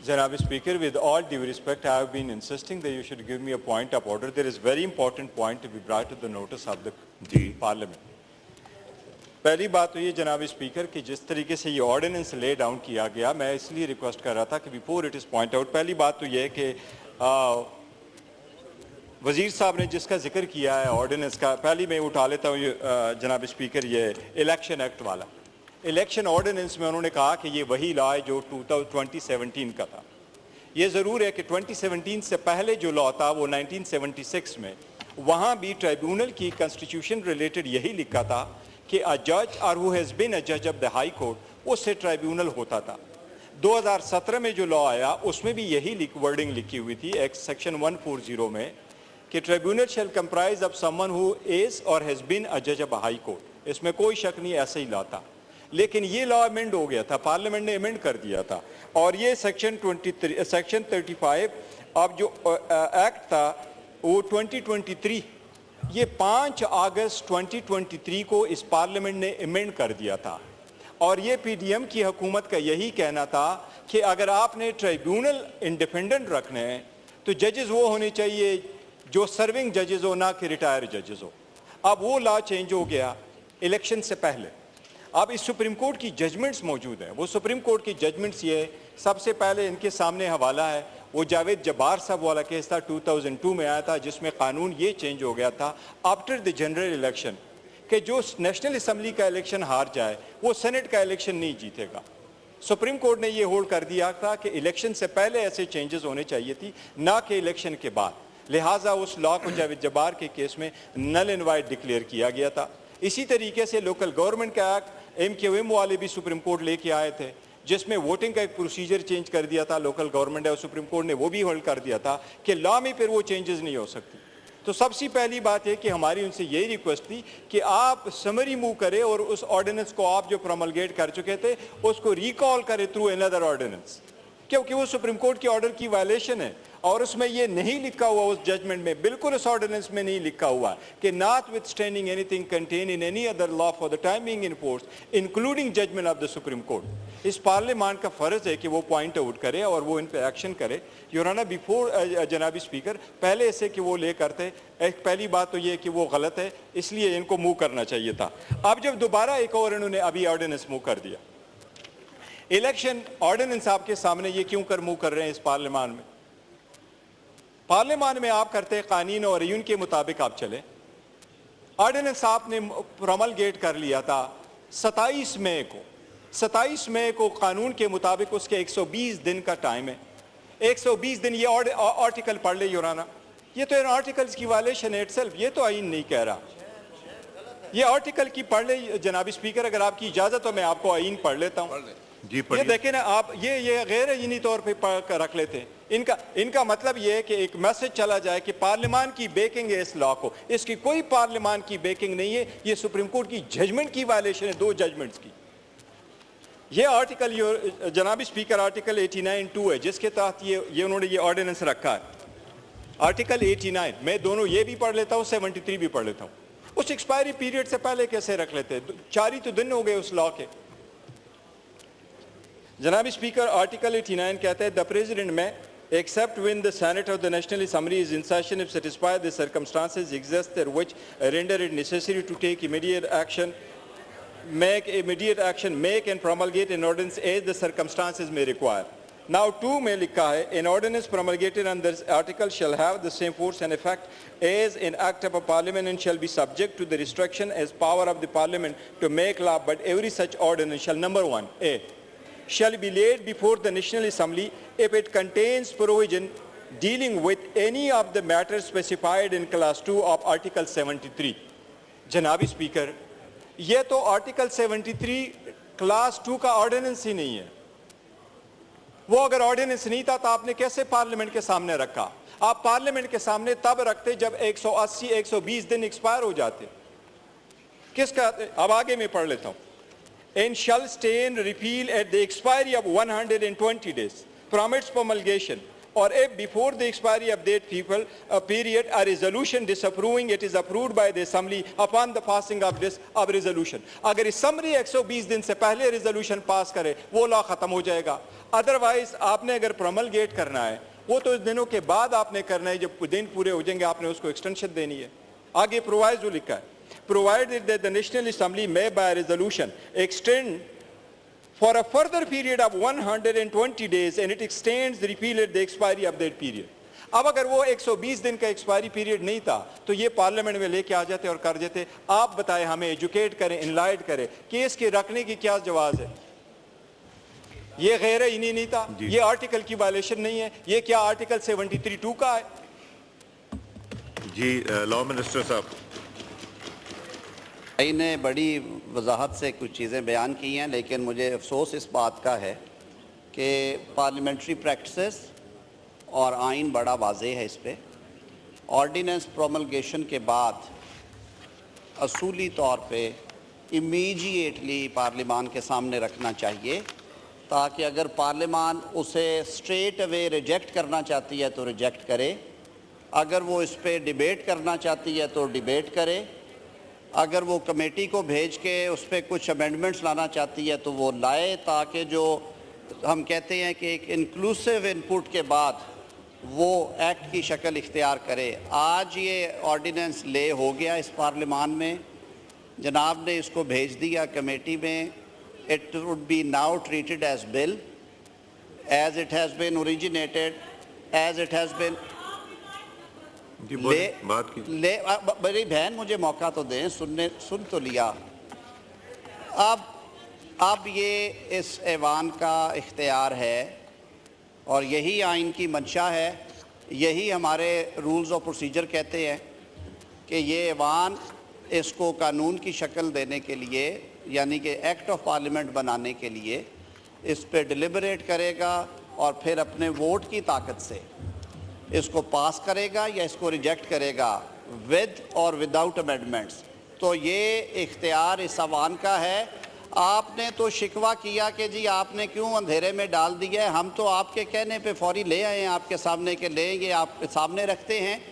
Janab Speaker, with all due respect, I have been insisting that you should give me a point of order. There is very important point to be brought to the notice of the Parliament. پہلی بات تو یہ جناب speaker کہ جس طریقے سے یہ آرڈیننس لے ڈاؤن کیا گیا میں اس لیے ریکویسٹ کر رہا تھا کہ before it is point out پہلی بات تو یہ کہ وزیر صاحب نے جس کا ذکر کیا ہے آرڈیننس کا پہلی میں اٹھا لیتا ہوں جناب اسپیکر یہ الیکشن ایکٹ والا الیکشن آرڈیننس میں انہوں نے کہا کہ یہ وہی لا ہے جو 2017 کا تھا یہ ضرور ہے کہ 2017 سے پہلے جو لا تھا وہ 1976 میں وہاں بھی ٹرائیبیونل کی کنسٹیٹیوشن ریلیٹڈ یہی لکھا تھا کہ a judge or who has been a judge of the high court اس سے ٹرائیبیونل ہوتا تھا 2017 میں جو لا آیا اس میں بھی یہی ورڈنگ لکھی ہوئی تھی ایک سیکشن 140 میں کہ tribunal shall comprise of someone who is or has been a judge of a high court اس میں کوئی شک نہیں ایسا ہی لا تھا لیکن یہ لا امینڈ ہو گیا تھا پارلیمنٹ نے امینڈ کر دیا تھا اور یہ سیکشن 35 اب جو ایکٹ تھا وہ 2023 یہ 5 اگست 2023 کو اس پارلیمنٹ نے امینڈ کر دیا تھا اور یہ پی ڈی ایم کی حکومت کا یہی کہنا تھا کہ اگر آپ نے ٹرائیبیونل انڈیپینڈنٹ رکھنے ہیں تو ججز وہ ہونے چاہیے جو سرونگ ججز ہو نہ کہ ریٹائر ججز ہو اب وہ لا چینج ہو گیا الیکشن سے پہلے اب اس سپریم کورٹ کی ججمنٹس موجود ہیں وہ سپریم کورٹ کی ججمنٹس یہ سب سے پہلے ان کے سامنے حوالہ ہے وہ جاوید جبار صاحب والا کیس تھا 2002 میں آیا تھا جس میں قانون یہ چینج ہو گیا تھا آفٹر دی جنرل الیکشن کہ جو نیشنل اسمبلی کا الیکشن ہار جائے وہ سینٹ کا الیکشن نہیں جیتے گا سپریم کورٹ نے یہ ہولڈ کر دیا تھا کہ الیکشن سے پہلے ایسے چینجز ہونے چاہیے تھی نہ کہ الیکشن کے بعد لہٰذا اس لا کو جاوید جبار کے کیس میں نل اینڈ وائڈ ڈکلیئر کیا گیا تھا اسی طریقے سے لوکل گورنمنٹ کا ایکٹ MQM والے بھی سپریم کورٹ لے کے آئے تھے جس میں ووٹنگ کا ایک پروسیجر چینج کر دیا تھا لوکل گورنمنٹ ہے اور سپریم کورٹ نے وہ بھی ہولڈ کر دیا تھا کہ لا میں پھر وہ چینجز نہیں ہو سکتی تو سب سے پہلی بات ہے کہ ہماری ان سے یہی ریکویسٹ تھی کہ آپ سمری موو کرے اور اس آرڈیننس کو آپ جو پروملگیٹ کر چکے تھے اس کو ریکال کرے تھرو انادر آرڈیننس کیونکہ وہ سپریم کورٹ کے آرڈر کی وائلیشن ہے اور اس میں یہ نہیں لکھا ہوا اس ججمنٹ میں بالکل اس آرڈیننس میں نہیں لکھا ہوا کہ not with standing any thing contain in any other law for the time being in force including judgment of the supreme court اس پارلیمان کا فرض ہے کہ وہ پوائنٹ آؤٹ کرے اور وہ ان پہ ایکشن کرے یور آنر بیفور جناب اسپیکر پہلے اسے کہ وہ لے کرتے ایک پہلی بات تو یہ کہ وہ غلط ہے اس لیے ان کو موو کرنا چاہیے تھا اب جب دوبارہ ایک اور انہوں نے ابھی آرڈیننس موو کر دیا الیکشن آرڈیننس آپ کے سامنے یہ کیوں کر موو کر رہے ہیں اس پارلیمان میں پارلیمان میں آپ کرتے قانون اور ایون کے مطابق آپ چلے آرڈیننس آپ نے پروملگیٹ کر لیا تھا 27 مئی کو قانون کے مطابق اس کے 120 دن کا ٹائم ہے 120 دن یہ آرٹیکل پڑھ لے یورانا یہ تو ان آرٹیکلز کی وائلیشن ہے اٹسیلف یہ تو آئین نہیں کہہ رہا یہ آرٹیکل کی پڑھ لے جناب اسپیکر اگر آپ کی اجازت ہو میں آپ کو آئین پڑھ لیتا ہوں یہ دیکھیں نا آپ یہ غیر آئینی طور پہ رکھ لیتے ہیں ان کا مطلب یہ ہے کہ ایک میسج چلا جائے کہ پارلیمان کی بیکنگ ہے اس لا کو اس کی کوئی پارلیمان کی بیکنگ نہیں ہے یہ سپریم کورٹ کی ججمنٹ کی وائلیشن ہے 2 ججمنٹس کی یہ آرٹیکل جناب اسپیکر آرٹیکل 89(2) ہے جس کے تحت یہ انہوں نے یہ آرڈیننس رکھا ہے آرٹیکل 89 میں دونوں یہ بھی پڑھ لیتا ہوں 73 بھی پڑھ لیتا ہوں اس ایکسپائری پیریڈ سے پہلے کیسے رکھ لیتے 4 ہی تو دن ہو گئے اس لا کے جناب اسپیکر آرٹیکل 89 کہتا ہے the president may except when the Senate of the National Assembly is in session if satisfied the circumstances exist there which render it necessary to take immediate action make and promulgate an ordinance as the circumstances may require now 2 میں لکھا ہے an ordinance promulgated under this article shall have the same force and effect as an act of a parliament and shall be subject to the restriction as power of the parliament to make law but every such ordinance shall number 1 A shall be laid before the National Assembly if it contains provision dealing with any of the matters specified in clause 2 of article 73 جناب speaker یہ تو article 73 class 2 کا ordinance ہی نہیں ہے وہ اگر ordinance نہیں تھا تو آپ نے کیسے پارلیمنٹ کے سامنے رکھا آپ پارلیمنٹ کے سامنے تب رکھتے جب 120 دن ایکسپائر ہو جاتے کس کا اب آگے میں پڑھ لیتا ہوں and shall stay and repeal at the expiry of 120 days from its promulgation or if before the expiry of that period a resolution disapproving it is approved by the assembly upon the passing of this resolution. اگر assembly 120 دن سے پہلے resolution pass کرے وہ لا ختم ہو جائے گا. Otherwise آپ نے اگر پروملگیٹ کرنا ہے وہ تو اس دنوں کے بعد آپ نے کرنا ہے, جب دن پورے ہو جائیں گے آپ نے اس کو ایکسٹینشن دینی ہے. آگے پرووائزو لکھا ہے, provided that the National Assembly may by resolution extend for a further period of 120 days and it extends the repeal at the expiry of that period. اب اگر وہ 120 دن کا ایکسپائری پیریڈ نہیں تھا تو یہ پارلیمنٹ میں لے کے آ جاتے اور کر دیتے. آپ بتائیں, ہمیں ایجوکیٹ کریں, انلائٹ کریں, کیس کے رکھنے کی کیا جواز ہے؟ یہ غیر آئینی نہیں تھا, یہ آرٹیکل کی وائلیشن نہیں ہے, یہ کیا آرٹیکل 73(2) کا ہے؟ جی لاء منسٹر صاحب. نے بڑی وضاحت سے کچھ چیزیں بیان کی ہیں, لیکن مجھے افسوس اس بات کا ہے کہ پارلیمنٹری پریکٹسز اور آئین بڑا واضح ہے. اس پہ آرڈیننس پروملگیشن کے بعد اصولی طور پہ امیجیٹلی پارلیمان کے سامنے رکھنا چاہیے, تاکہ اگر پارلیمان اسے اسٹریٹ اوے ریجیکٹ کرنا چاہتی ہے تو ریجیکٹ کرے, اگر وہ اس پہ ڈیبیٹ کرنا چاہتی ہے تو ڈیبیٹ کرے, اگر وہ کمیٹی کو بھیج کے اس پہ کچھ امینڈمنٹس لانا چاہتی ہے تو وہ لائے, تاکہ جو ہم کہتے ہیں کہ ایک انکلوسیو انپٹ کے بعد وہ ایکٹ کی شکل اختیار کرے. آج یہ آرڈیننس لے ہو گیا اس پارلیمان میں, جناب نے اس کو بھیج دیا کمیٹی میں. It would be now treated as bill, as it has been originated, as it has been میری بہن مجھے موقع تو دیں, سن تو لیا. اب یہ اس ایوان کا اختیار ہے اور یہی آئین کی منشا ہے, یہی ہمارے رولز آف پروسیجر کہتے ہیں کہ یہ ایوان اس کو قانون کی شکل دینے کے لیے, یعنی کہ ایکٹ آف پارلیمنٹ بنانے کے لیے اس پہ ڈیلیبریٹ کرے گا اور پھر اپنے ووٹ کی طاقت سے اس کو پاس کرے گا یا اس کو ریجیکٹ کرے گا, ود اور وداؤٹ امینڈمنٹس. تو یہ اختیار اس ایوان کا ہے. آپ نے تو شکوہ کیا کہ جی آپ نے کیوں اندھیرے میں ڈال دیا ہے, ہم تو آپ کے کہنے پہ فوری لے آئے ہیں آپ کے سامنے کہ لیں, یہ آپ کے سامنے رکھتے ہیں.